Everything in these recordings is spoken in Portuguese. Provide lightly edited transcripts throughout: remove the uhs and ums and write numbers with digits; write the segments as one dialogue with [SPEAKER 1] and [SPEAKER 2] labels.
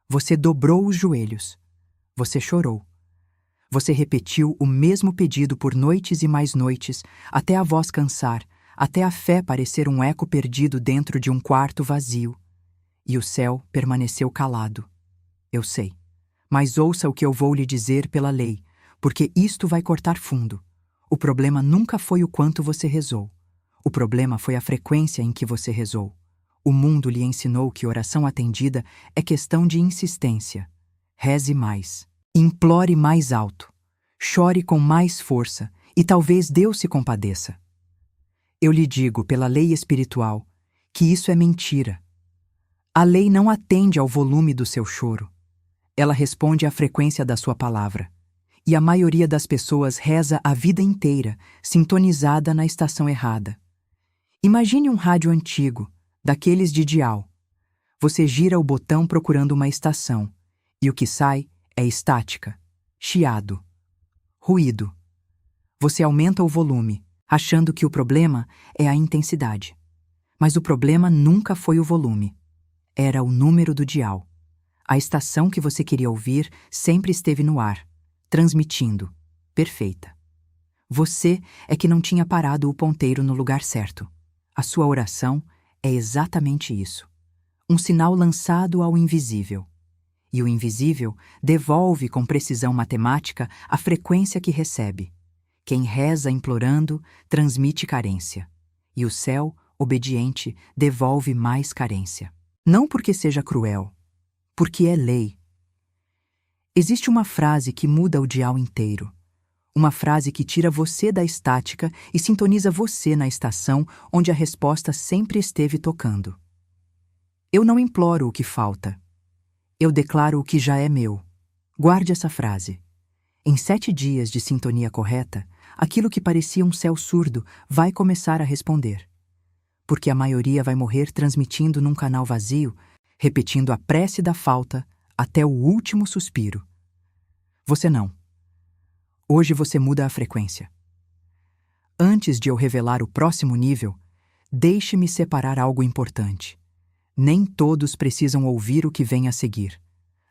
[SPEAKER 1] Você dobrou os joelhos. Você chorou. Você repetiu o mesmo pedido por noites e mais noites, até a voz cansar, até a fé parecer um eco perdido dentro de um quarto vazio. E o céu permaneceu calado. Eu sei. Mas ouça o que eu vou lhe dizer pela lei, porque isto vai cortar fundo. O problema nunca foi o quanto você rezou. O problema foi a frequência em que você rezou. O mundo lhe ensinou que oração atendida é questão de insistência. Reze mais. Implore mais alto. Chore com mais força e talvez Deus se compadeça. Eu lhe digo, pela lei espiritual, que isso é mentira. A lei não atende ao volume do seu choro. Ela responde à frequência da sua palavra. E a maioria das pessoas reza a vida inteira, sintonizada na estação errada. Imagine um rádio antigo, daqueles de dial. Você gira o botão procurando uma estação, e o que sai é estática, chiado, ruído. Você aumenta o volume, achando que o problema é a intensidade. Mas o problema nunca foi o volume. Era o número do dial. A estação que você queria ouvir sempre esteve no ar, transmitindo, perfeita. Você é que não tinha parado o ponteiro no lugar certo. A sua oração é exatamente isso. Um sinal lançado ao invisível. E o invisível devolve com precisão matemática a frequência que recebe. Quem reza implorando, transmite carência. E o céu, obediente, devolve mais carência. Não porque seja cruel, porque é lei. Existe uma frase que muda o dial inteiro. Uma frase que tira você da estática e sintoniza você na estação onde a resposta sempre esteve tocando. Eu não imploro o que falta. Eu declaro o que já é meu. Guarde essa frase. Em 7 dias de sintonia correta, aquilo que parecia um céu surdo vai começar a responder. Porque a maioria vai morrer transmitindo num canal vazio, repetindo a prece da falta até o último suspiro. Você não. Hoje você muda a frequência. Antes de eu revelar o próximo nível, deixe-me separar algo importante. Nem todos precisam ouvir o que vem a seguir.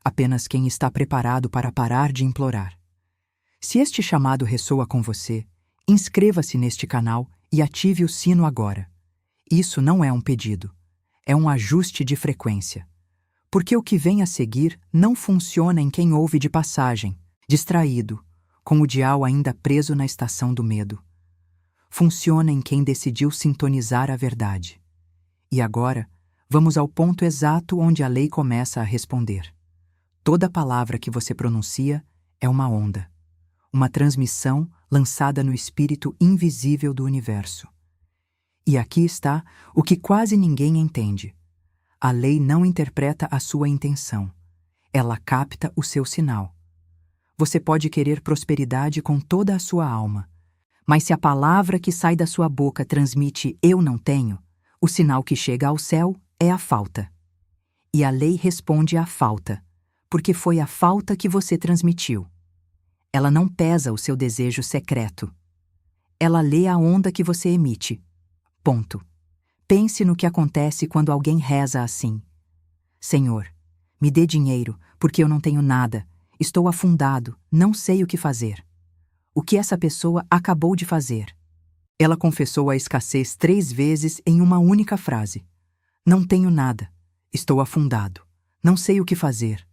[SPEAKER 1] Apenas quem está preparado para parar de implorar. Se este chamado ressoa com você, inscreva-se neste canal e ative o sino agora. Isso não é um pedido. É um ajuste de frequência. Porque o que vem a seguir não funciona em quem ouve de passagem, distraído, com o dial ainda preso na estação do medo. Funciona em quem decidiu sintonizar a verdade. E agora, vamos ao ponto exato onde a lei começa a responder. Toda palavra que você pronuncia é uma onda, uma transmissão lançada no espírito invisível do universo. E aqui está o que quase ninguém entende. A lei não interpreta a sua intenção. Ela capta o seu sinal. Você pode querer prosperidade com toda a sua alma, mas se a palavra que sai da sua boca transmite "eu não tenho", o sinal que chega ao céu é a falta. E a lei responde à falta, porque foi a falta que você transmitiu. Ela não pesa o seu desejo secreto. Ela lê a onda que você emite. Ponto. Pense no que acontece quando alguém reza assim. Senhor, me dê dinheiro, porque eu não tenho nada. Estou afundado, não sei o que fazer. O que essa pessoa acabou de fazer? Ela confessou a escassez 3 vezes em uma única frase. Não tenho nada. Estou afundado. Não sei o que fazer.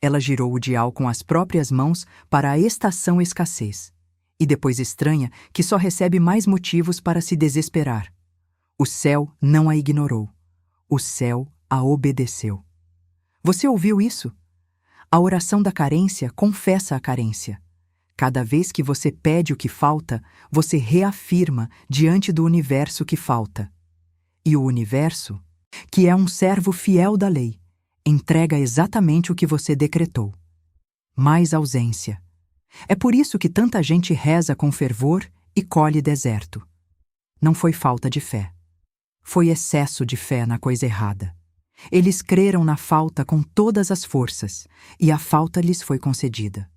[SPEAKER 1] Ela girou o dial com as próprias mãos para a estação escassez. E depois estranha que só recebe mais motivos para se desesperar. O céu não a ignorou. O céu a obedeceu. Você ouviu isso? A oração da carência confessa a carência. Cada vez que você pede o que falta, você reafirma diante do universo que falta. E o universo, que é um servo fiel da lei, entrega exatamente o que você decretou. Mais ausência. É por isso que tanta gente reza com fervor e colhe deserto. Não foi falta de fé. Foi excesso de fé na coisa errada. Eles creram na falta com todas as forças, e a falta lhes foi concedida.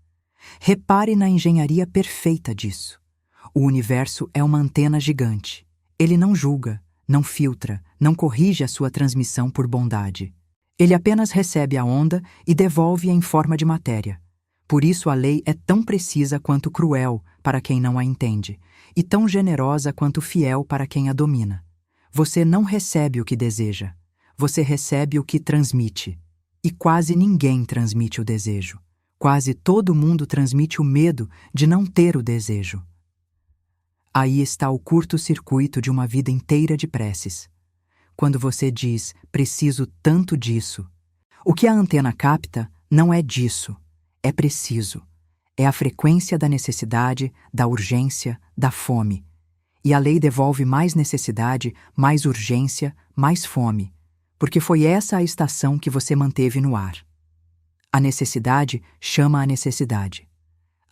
[SPEAKER 1] Repare na engenharia perfeita disso. O universo é uma antena gigante. Ele não julga, não filtra, não corrige a sua transmissão por bondade. Ele apenas recebe a onda e devolve-a em forma de matéria. Por isso a lei é tão precisa quanto cruel para quem não a entende, e tão generosa quanto fiel para quem a domina. Você não recebe o que deseja, você recebe o que transmite. E quase ninguém transmite o desejo. Quase todo mundo transmite o medo de não ter o desejo. Aí está o curto-circuito de uma vida inteira de preces. Quando você diz, preciso tanto disso, o que a antena capta não é disso, é preciso. É a frequência da necessidade, da urgência, da fome. E a lei devolve mais necessidade, mais urgência, mais fome, porque foi essa a estação que você manteve no ar. A necessidade chama a necessidade.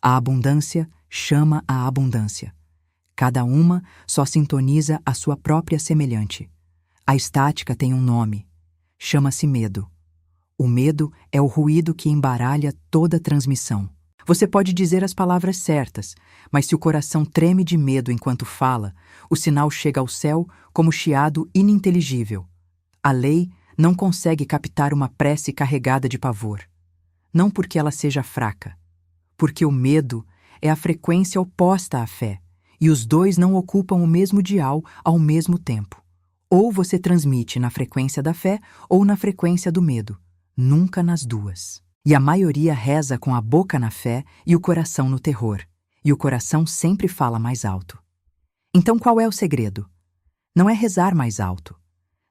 [SPEAKER 1] A abundância chama a abundância. Cada uma só sintoniza a sua própria semelhante. A estática tem um nome. Chama-se medo. O medo é o ruído que embaralha toda transmissão. Você pode dizer as palavras certas, mas se o coração treme de medo enquanto fala, o sinal chega ao céu como chiado ininteligível. A lei não consegue captar uma prece carregada de pavor. Não porque ela seja fraca, porque o medo é a frequência oposta à fé, e os dois não ocupam o mesmo dial ao mesmo tempo. Ou você transmite na frequência da fé ou na frequência do medo, nunca nas duas. E a maioria reza com a boca na fé e o coração no terror, e o coração sempre fala mais alto. Então qual é o segredo? Não é rezar mais alto,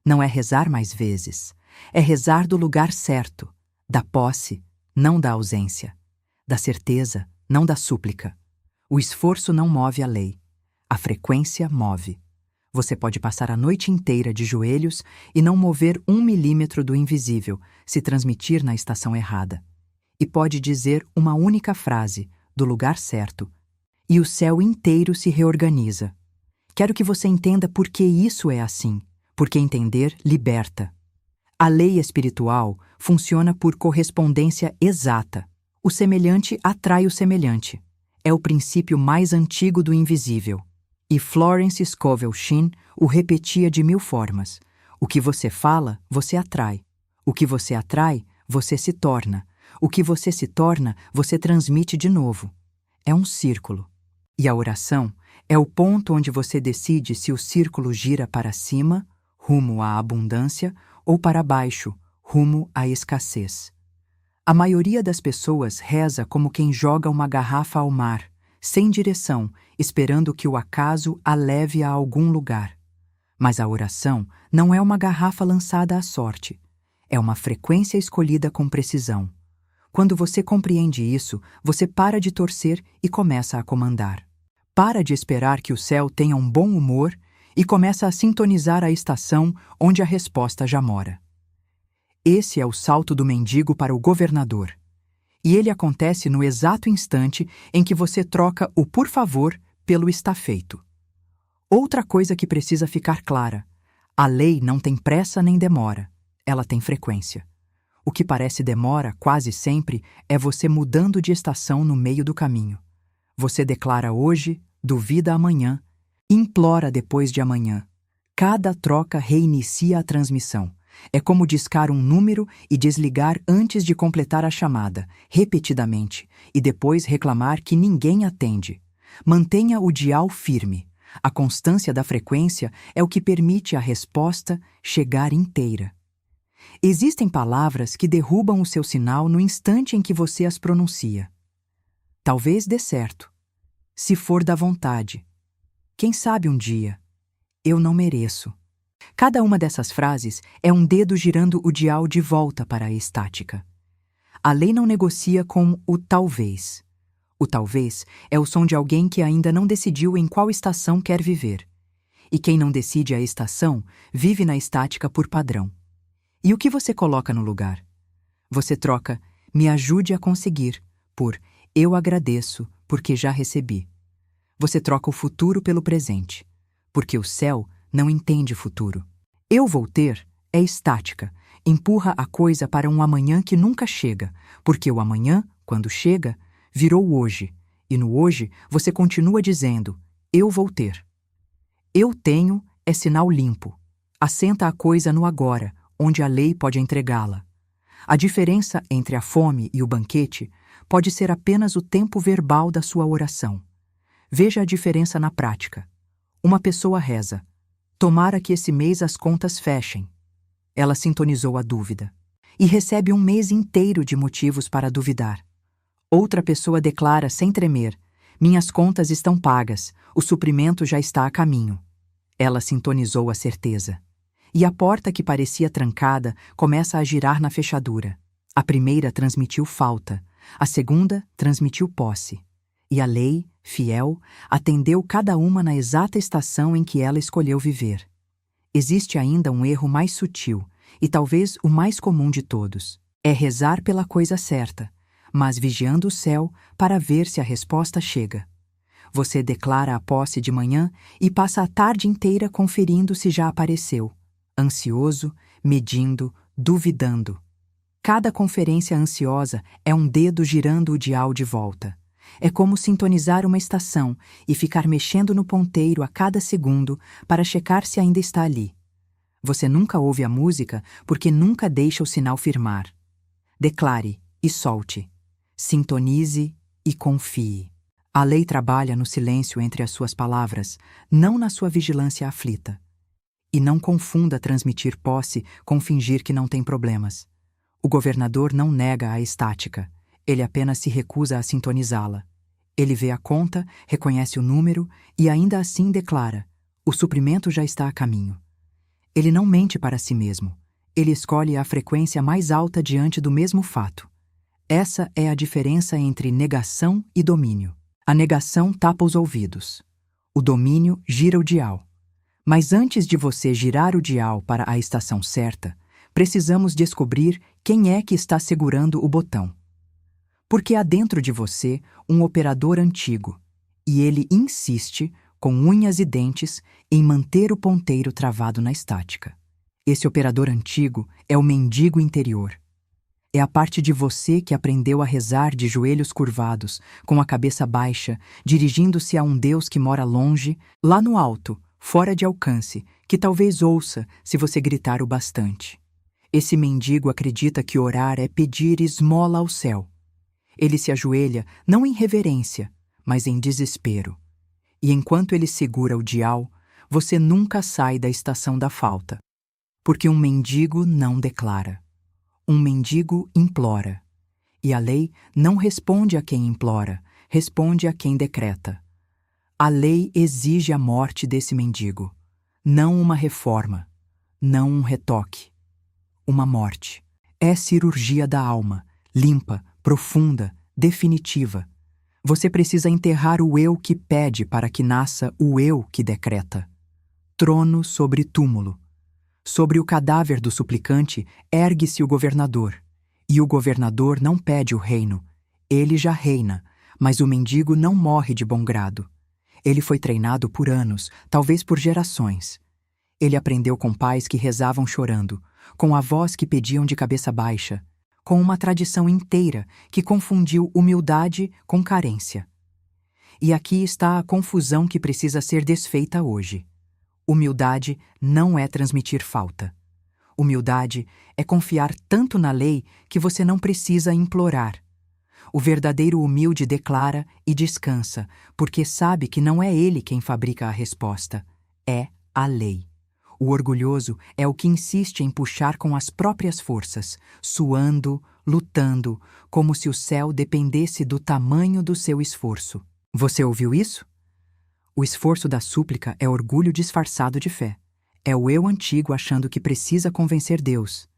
[SPEAKER 1] não é rezar mais vezes, é rezar do lugar certo, da posse, não da ausência, da certeza, não da súplica. O esforço não move a lei, a frequência move. Você pode passar a noite inteira de joelhos e não mover 1 milímetro do invisível se transmitir na estação errada. E pode dizer uma única frase, do lugar certo, e o céu inteiro se reorganiza. Quero que você entenda por que isso é assim, porque entender liberta. A lei espiritual funciona por correspondência exata. O semelhante atrai o semelhante. É o princípio mais antigo do invisível. E Florence Scovel Shinn o repetia de 1000 formas. O que você fala, você atrai. O que você atrai, você se torna. O que você se torna, você transmite de novo. É um círculo. E a oração é o ponto onde você decide se o círculo gira para cima, rumo à abundância, ou para baixo, rumo à escassez. A maioria das pessoas reza como quem joga uma garrafa ao mar, sem direção, esperando que o acaso a leve a algum lugar. Mas a oração não é uma garrafa lançada à sorte. É uma frequência escolhida com precisão. Quando você compreende isso, você para de torcer e começa a comandar. Para de esperar que o céu tenha um bom humor e começa a sintonizar a estação onde a resposta já mora. Esse é o salto do mendigo para o governador. E ele acontece no exato instante em que você troca o por favor pelo está feito. Outra coisa que precisa ficar clara: a lei não tem pressa nem demora, ela tem frequência. O que parece demora, quase sempre, é você mudando de estação no meio do caminho. Você declara hoje, duvida amanhã, implora depois de amanhã. Cada troca reinicia a transmissão. É como discar um número e desligar antes de completar a chamada, repetidamente, e depois reclamar que ninguém atende. Mantenha o dial firme. A constância da frequência é o que permite a resposta chegar inteira. Existem palavras que derrubam o seu sinal no instante em que você as pronuncia. Talvez dê certo. Se for da vontade. Quem sabe um dia. Eu não mereço. Cada uma dessas frases é um dedo girando o dial de volta para a estática. A lei não negocia com o talvez. O talvez é o som de alguém que ainda não decidiu em qual estação quer viver. E quem não decide a estação vive na estática por padrão. E o que você coloca no lugar? Você troca "me ajude a conseguir" por "eu agradeço porque já recebi". Você troca o futuro pelo presente, porque o céu não entende futuro. Eu vou ter é estática, empurra a coisa para um amanhã que nunca chega, porque o amanhã, quando chega, virou hoje, e no hoje você continua dizendo, eu vou ter. Eu tenho é sinal limpo, assenta a coisa no agora, onde a lei pode entregá-la. A diferença entre a fome e o banquete pode ser apenas o tempo verbal da sua oração. Veja a diferença na prática. Uma pessoa reza: "Tomara que esse mês as contas fechem." Ela sintonizou a dúvida. E recebe um mês inteiro de motivos para duvidar. Outra pessoa declara sem tremer: "Minhas contas estão pagas, o suprimento já está a caminho." Ela sintonizou a certeza. E a porta que parecia trancada começa a girar na fechadura. A primeira transmitiu falta, a segunda transmitiu posse. E a lei, fiel, atendeu cada uma na exata estação em que ela escolheu viver. Existe ainda um erro mais sutil, e talvez o mais comum de todos. É rezar pela coisa certa, mas vigiando o céu para ver se a resposta chega. Você declara a posse de manhã e passa a tarde inteira conferindo se já apareceu. Ansioso, medindo, duvidando. Cada conferência ansiosa é um dedo girando o dial de volta. É como sintonizar uma estação e ficar mexendo no ponteiro a cada segundo para checar se ainda está ali. Você nunca ouve a música porque nunca deixa o sinal firmar. Declare e solte. Sintonize e confie. A lei trabalha no silêncio entre as suas palavras, não na sua vigilância aflita. E não confunda transmitir posse com fingir que não tem problemas. O governador não nega a estática, ele apenas se recusa a sintonizá-la. Ele vê a conta, reconhece o número e ainda assim declara: "O suprimento já está a caminho." Ele não mente para si mesmo. Ele escolhe a frequência mais alta diante do mesmo fato. Essa é a diferença entre negação e domínio. A negação tapa os ouvidos. O domínio gira o dial. Mas antes de você girar o dial para a estação certa, precisamos descobrir quem é que está segurando o botão. Porque há dentro de você um operador antigo, e ele insiste, com unhas e dentes, em manter o ponteiro travado na estática. Esse operador antigo é o mendigo interior. É a parte de você que aprendeu a rezar de joelhos curvados, com a cabeça baixa, dirigindo-se a um Deus que mora longe, lá no alto, fora de alcance, que talvez ouça se você gritar o bastante. Esse mendigo acredita que orar é pedir esmola ao céu. Ele se ajoelha não em reverência, mas em desespero. E enquanto ele segura o dial, você nunca sai da estação da falta. Porque um mendigo não declara. Um mendigo implora. E a lei não responde a quem implora, responde a quem decreta. A lei exige a morte desse mendigo. Não uma reforma, não um retoque. Uma morte. É cirurgia da alma, limpa, profunda, definitiva. Você precisa enterrar o eu que pede para que nasça o eu que decreta. Trono sobre túmulo. Sobre o cadáver do suplicante ergue-se o governador. E o governador não pede o reino. Ele já reina, mas o mendigo não morre de bom grado. Ele foi treinado por anos, talvez por gerações. Ele aprendeu com pais que rezavam chorando, com avós que pediam de cabeça baixa, com uma tradição inteira que confundiu humildade com carência. E aqui está a confusão que precisa ser desfeita hoje. Humildade não é transmitir falta. Humildade é confiar tanto na lei que você não precisa implorar. O verdadeiro humilde declara e descansa, porque sabe que não é ele quem fabrica a resposta, é a lei. O orgulhoso é o que insiste em puxar com as próprias forças, suando, lutando, como se o céu dependesse do tamanho do seu esforço. Você ouviu isso? O esforço da súplica é orgulho disfarçado de fé. É o eu antigo achando que precisa convencer Deus.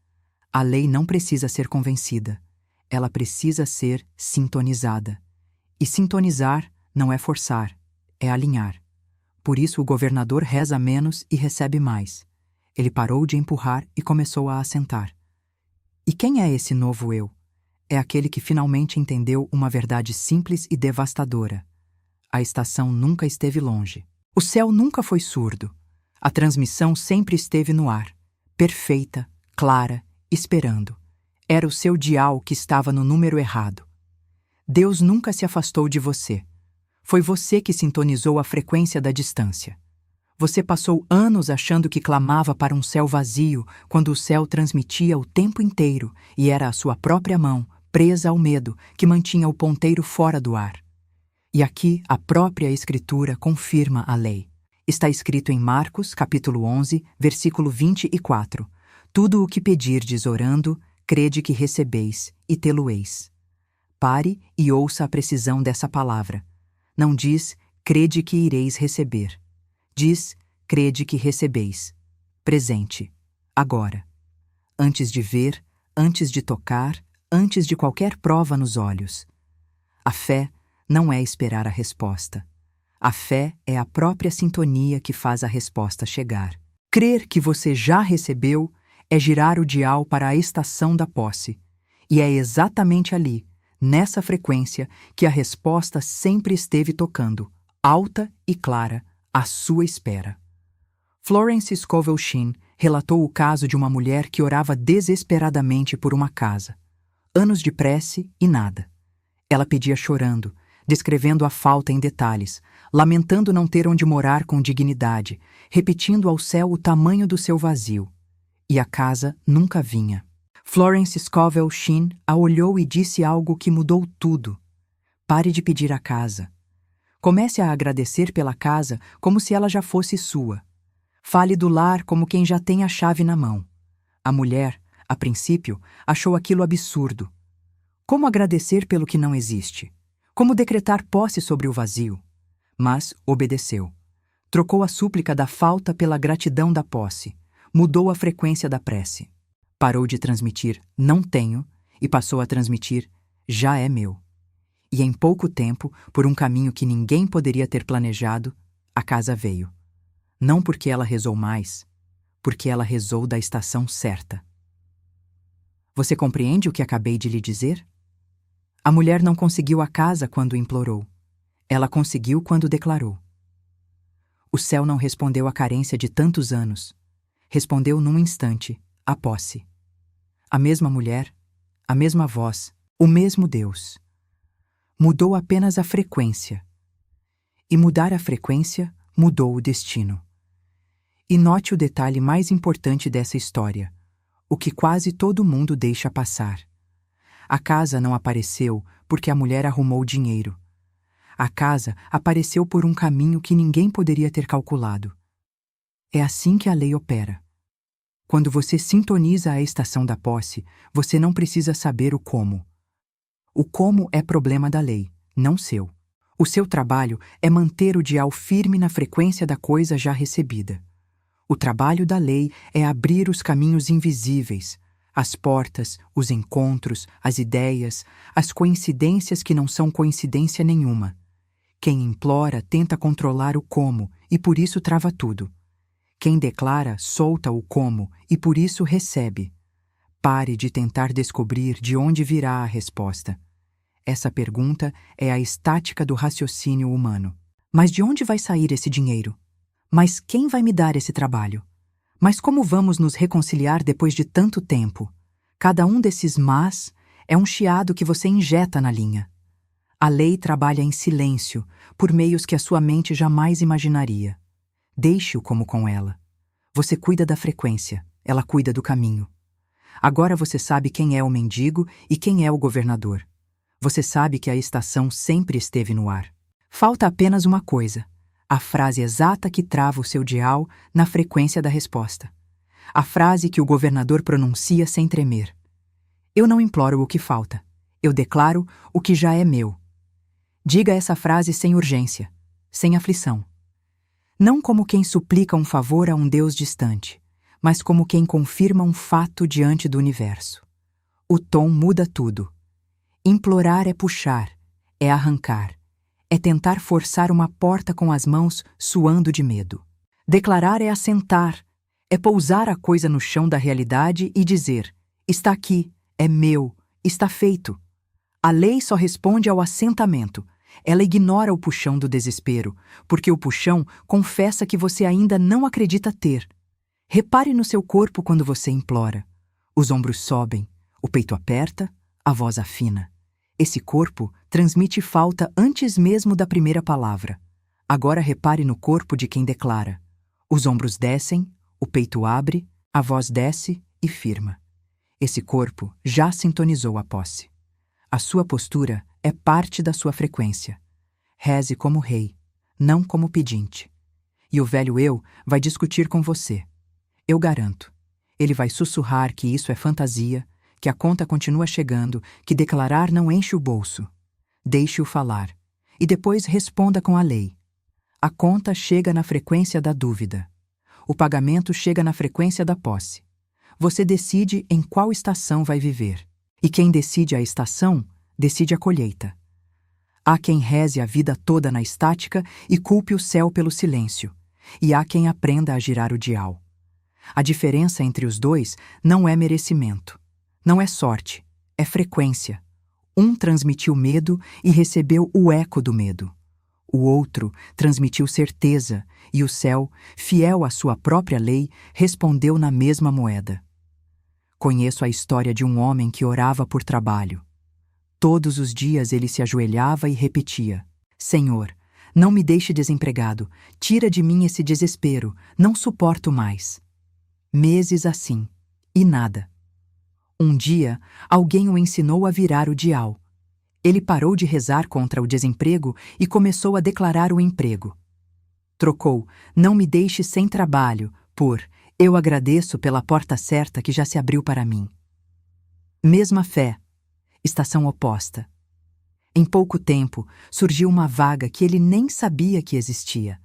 [SPEAKER 1] A lei não precisa ser convencida. Ela precisa ser sintonizada. E sintonizar não é forçar, é alinhar. Por isso o governador reza menos e recebe mais. Ele parou de empurrar e começou a assentar. E quem é esse novo eu? É aquele que finalmente entendeu uma verdade simples e devastadora. A estação nunca esteve longe. O céu nunca foi surdo. A transmissão sempre esteve no ar, perfeita, clara, esperando. Era o seu dial que estava no número errado. Deus nunca se afastou de você. Foi você que sintonizou a frequência da distância. Você passou anos achando que clamava para um céu vazio, quando o céu transmitia o tempo inteiro e era a sua própria mão, presa ao medo, que mantinha o ponteiro fora do ar. E aqui a própria Escritura confirma a lei. Está escrito em Marcos, capítulo 11, versículo 24. Tudo o que pedirdes orando, crede que recebeis e tê-lo-eis. Pare e ouça a precisão dessa palavra. Não diz, crede que ireis receber. Diz, crede que recebeis. Presente. Agora. Antes de ver, antes de tocar, antes de qualquer prova nos olhos. A fé não é esperar a resposta. A fé é a própria sintonia que faz a resposta chegar. Crer que você já recebeu é girar o dial para a estação da posse. E é exatamente ali, nessa frequência, que a resposta sempre esteve tocando, alta e clara, à sua espera. Florence Scovel Shinn relatou o caso de uma mulher que orava desesperadamente por uma casa. Anos de prece e nada. Ela pedia chorando, descrevendo a falta em detalhes, lamentando não ter onde morar com dignidade, repetindo ao céu o tamanho do seu vazio. E a casa nunca vinha. Florence Scovel Shinn a olhou e disse algo que mudou tudo. Pare de pedir a casa. Comece a agradecer pela casa como se ela já fosse sua. Fale do lar como quem já tem a chave na mão. A mulher, a princípio, achou aquilo absurdo. Como agradecer pelo que não existe? Como decretar posse sobre o vazio? Mas obedeceu. Trocou a súplica da falta pela gratidão da posse. Mudou a frequência da prece. Parou de transmitir não tenho e passou a transmitir já é meu. E em pouco tempo, por um caminho que ninguém poderia ter planejado, a casa veio. Não porque ela rezou mais, porque ela rezou da estação certa. Você compreende o que acabei de lhe dizer? A mulher não conseguiu a casa quando implorou. Ela conseguiu quando declarou. O céu não respondeu à carência de tantos anos. Respondeu num instante, a posse. A mesma mulher, a mesma voz, o mesmo Deus. Mudou apenas a frequência. E mudar a frequência mudou o destino. E note o detalhe mais importante dessa história, o que quase todo mundo deixa passar. A casa não apareceu porque a mulher arrumou dinheiro. A casa apareceu por um caminho que ninguém poderia ter calculado. É assim que a lei opera. Quando você sintoniza a estação da posse, você não precisa saber o como. O como é problema da lei, não seu. O seu trabalho é manter o dial firme na frequência da coisa já recebida. O trabalho da lei é abrir os caminhos invisíveis, as portas, os encontros, as ideias, as coincidências que não são coincidência nenhuma. Quem implora tenta controlar o como e por isso trava tudo. Quem declara solta o como e por isso recebe. Pare de tentar descobrir de onde virá a resposta. Essa pergunta é a estática do raciocínio humano. Mas de onde vai sair esse dinheiro? Mas quem vai me dar esse trabalho? Mas como vamos nos reconciliar depois de tanto tempo? Cada um desses mas é um chiado que você injeta na linha. A lei trabalha em silêncio, por meios que a sua mente jamais imaginaria. Deixe-o como com ela. Você cuida da frequência, ela cuida do caminho. Agora você sabe quem é o mendigo e quem é o governador. Você sabe que a estação sempre esteve no ar. Falta apenas uma coisa: a frase exata que trava o seu dial na frequência da resposta. A frase que o governador pronuncia sem tremer. Eu não imploro o que falta. Eu declaro o que já é meu. Diga essa frase sem urgência, sem aflição. Não como quem suplica um favor a um Deus distante, mas como quem confirma um fato diante do universo. O tom muda tudo. Implorar é puxar, é arrancar, é tentar forçar uma porta com as mãos suando de medo. Declarar é assentar, é pousar a coisa no chão da realidade e dizer: está aqui, é meu, está feito. A lei só responde ao assentamento. Ela ignora o puxão do desespero, porque o puxão confessa que você ainda não acredita ter. Repare no seu corpo quando você implora. Os ombros sobem, o peito aperta, a voz afina. Esse corpo transmite falta antes mesmo da primeira palavra. Agora repare no corpo de quem declara. Os ombros descem, o peito abre, a voz desce e firma. Esse corpo já sintonizou a posse. A sua postura é parte da sua frequência. Reze como rei, não como pedinte. E o velho eu vai discutir com você. Eu garanto. Ele vai sussurrar que isso é fantasia, que a conta continua chegando, que declarar não enche o bolso. Deixe-o falar. E depois responda com a lei. A conta chega na frequência da dúvida. O pagamento chega na frequência da posse. Você decide em qual estação vai viver. E quem decide a estação, decide a colheita. Há quem reze a vida toda na estática e culpe o céu pelo silêncio. E há quem aprenda a girar o dial. A diferença entre os dois não é merecimento. Não é sorte, é frequência. Um transmitiu medo e recebeu o eco do medo. O outro transmitiu certeza e o céu, fiel à sua própria lei, respondeu na mesma moeda. Conheço a história de um homem que orava por trabalho. Todos os dias ele se ajoelhava e repetia: Senhor, não me deixe desempregado, tira de mim esse desespero, não suporto mais. Meses assim, e nada. Um dia, alguém o ensinou a virar o dial. Ele parou de rezar contra o desemprego e começou a declarar o emprego. Trocou "não me deixe sem trabalho" por "eu agradeço pela porta certa que já se abriu para mim". Mesma fé, estação oposta. Em pouco tempo, surgiu uma vaga que ele nem sabia que existia,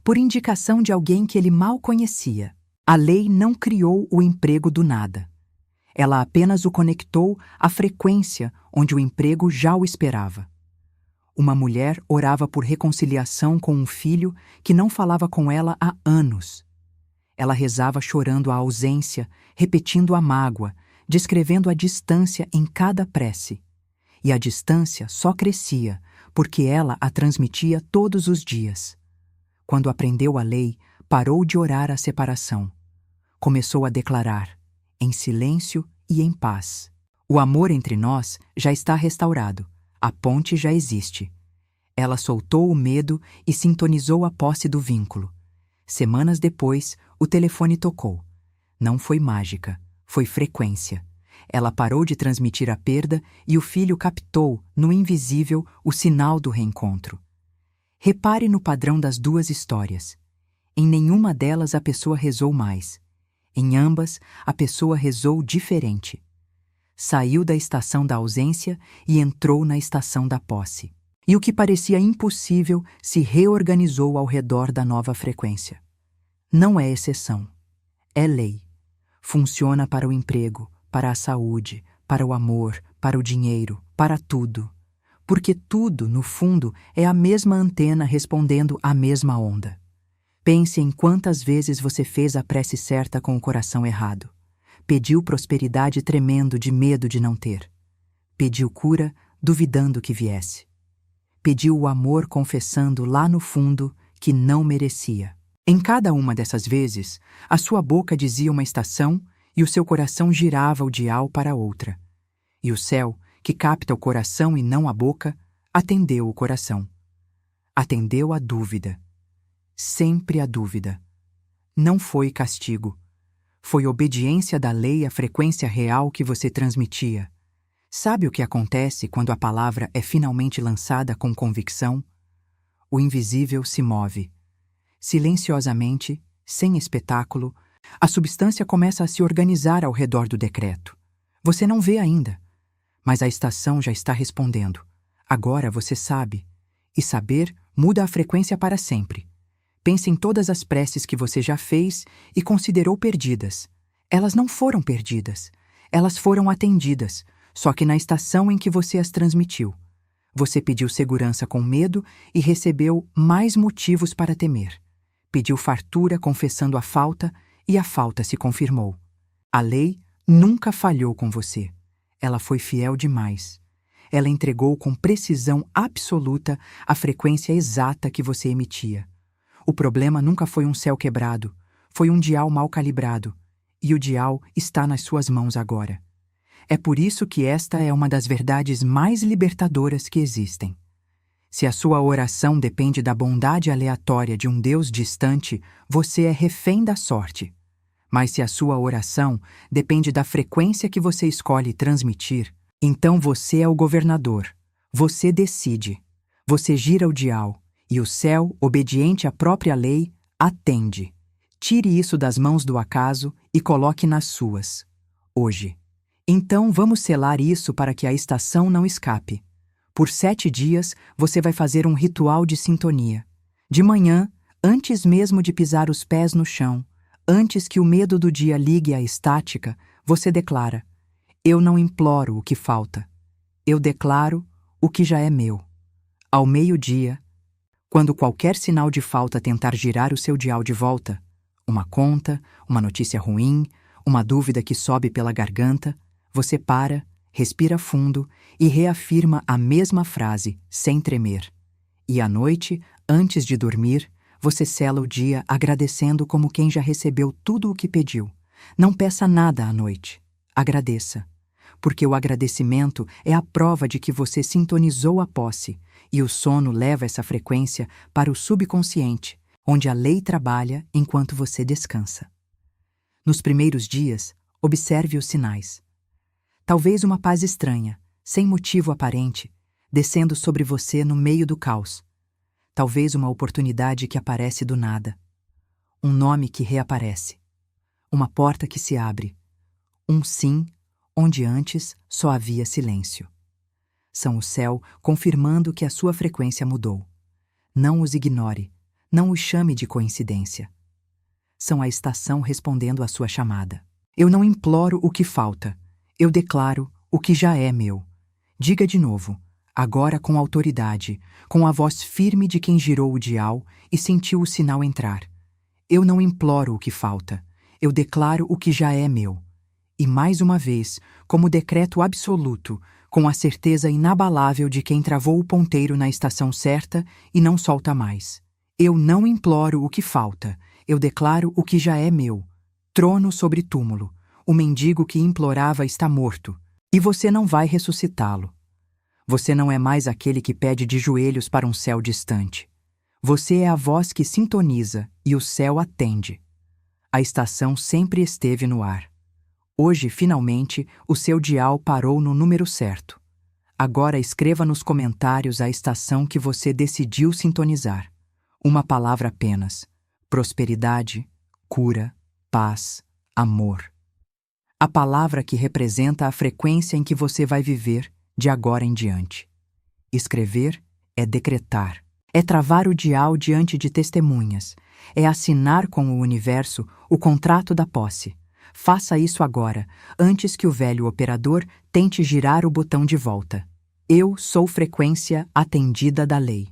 [SPEAKER 1] por indicação de alguém que ele mal conhecia. A lei não criou o emprego do nada. Ela apenas o conectou à frequência onde o emprego já o esperava. Uma mulher orava por reconciliação com um filho que não falava com ela há anos. Ela rezava chorando a ausência, repetindo a mágoa, descrevendo a distância em cada prece. E a distância só crescia, porque ela a transmitia todos os dias. Quando aprendeu a lei, parou de orar a separação. Começou a declarar, em silêncio e em paz: o amor entre nós já está restaurado, a ponte já existe. Ela soltou o medo e sintonizou a posse do vínculo. Semanas depois, o telefone tocou. Não foi mágica, foi frequência. Ela parou de transmitir a perda e o filho captou, no invisível, o sinal do reencontro. Repare no padrão das duas histórias. Em nenhuma delas a pessoa rezou mais. Em ambas, a pessoa rezou diferente. Saiu da estação da ausência e entrou na estação da posse. E o que parecia impossível se reorganizou ao redor da nova frequência. Não é exceção. É lei. Funciona para o emprego, para a saúde, para o amor, para o dinheiro, para tudo. Porque tudo, no fundo, é a mesma antena respondendo à mesma onda. Pense em quantas vezes você fez a prece certa com o coração errado. Pediu prosperidade tremendo de medo de não ter. Pediu cura, duvidando que viesse. Pediu o amor confessando lá no fundo que não merecia. Em cada uma dessas vezes, a sua boca dizia uma estação e o seu coração girava o dial para outra. E o céu, que capta o coração e não a boca, atendeu o coração. Atendeu a dúvida. Sempre a dúvida. Não foi castigo. Foi obediência da lei à frequência real que você transmitia. Sabe o que acontece quando a palavra é finalmente lançada com convicção? O invisível se move. Silenciosamente, sem espetáculo, a substância começa a se organizar ao redor do decreto. Você não vê ainda, mas a estação já está respondendo. Agora você sabe. E saber muda a frequência para sempre. Pense em todas as preces que você já fez e considerou perdidas. Elas não foram perdidas. Elas foram atendidas, só que na estação em que você as transmitiu. Você pediu segurança com medo e recebeu mais motivos para temer. Pediu fartura confessando a falta e a falta se confirmou. A lei nunca falhou com você. Ela foi fiel demais. Ela entregou com precisão absoluta a frequência exata que você emitia. O problema nunca foi um céu quebrado, foi um dial mal calibrado, e o dial está nas suas mãos agora. É por isso que esta é uma das verdades mais libertadoras que existem. Se a sua oração depende da bondade aleatória de um Deus distante, você é refém da sorte. Mas se a sua oração depende da frequência que você escolhe transmitir, então você é o governador. Você decide. Você gira o dial, e o céu, obediente à própria lei, atende. Tire isso das mãos do acaso e coloque nas suas. Hoje. Então vamos selar isso para que a estação não escape. Por 7 dias, você vai fazer um ritual de sintonia. De manhã, antes mesmo de pisar os pés no chão, antes que o medo do dia ligue à estática, você declara: eu não imploro o que falta. Eu declaro o que já é meu. Ao meio-dia, quando qualquer sinal de falta tentar girar o seu dial de volta, uma conta, uma notícia ruim, uma dúvida que sobe pela garganta, você para, respira fundo e reafirma a mesma frase, sem tremer. E à noite, antes de dormir, você sela o dia agradecendo como quem já recebeu tudo o que pediu. Não peça nada à noite. Agradeça. Porque o agradecimento é a prova de que você sintonizou a posse, e o sono leva essa frequência para o subconsciente, onde a lei trabalha enquanto você descansa. Nos primeiros dias, observe os sinais. Talvez uma paz estranha, sem motivo aparente, descendo sobre você no meio do caos. Talvez uma oportunidade que aparece do nada. Um nome que reaparece. Uma porta que se abre. Um sim, onde antes só havia silêncio. São o céu confirmando que a sua frequência mudou. Não os ignore, não os chame de coincidência. São a estação respondendo à sua chamada. Eu não imploro o que falta. Eu declaro o que já é meu. Diga de novo, agora com autoridade, com a voz firme de quem girou o dial e sentiu o sinal entrar. Eu não imploro o que falta. Eu declaro o que já é meu. E mais uma vez, como decreto absoluto, com a certeza inabalável de quem travou o ponteiro na estação certa e não solta mais. Eu não imploro o que falta. Eu declaro o que já é meu. Trono sobre túmulo. O mendigo que implorava está morto, e você não vai ressuscitá-lo. Você não é mais aquele que pede de joelhos para um céu distante. Você é a voz que sintoniza e o céu atende. A estação sempre esteve no ar. Hoje, finalmente, o seu dial parou no número certo. Agora escreva nos comentários a estação que você decidiu sintonizar. Uma palavra apenas: prosperidade, cura, paz, amor. A palavra que representa a frequência em que você vai viver de agora em diante. Escrever é decretar, é travar o dial diante de testemunhas, é assinar com o universo o contrato da posse. Faça isso agora, antes que o velho operador tente girar o botão de volta. Eu sou frequência atendida da lei.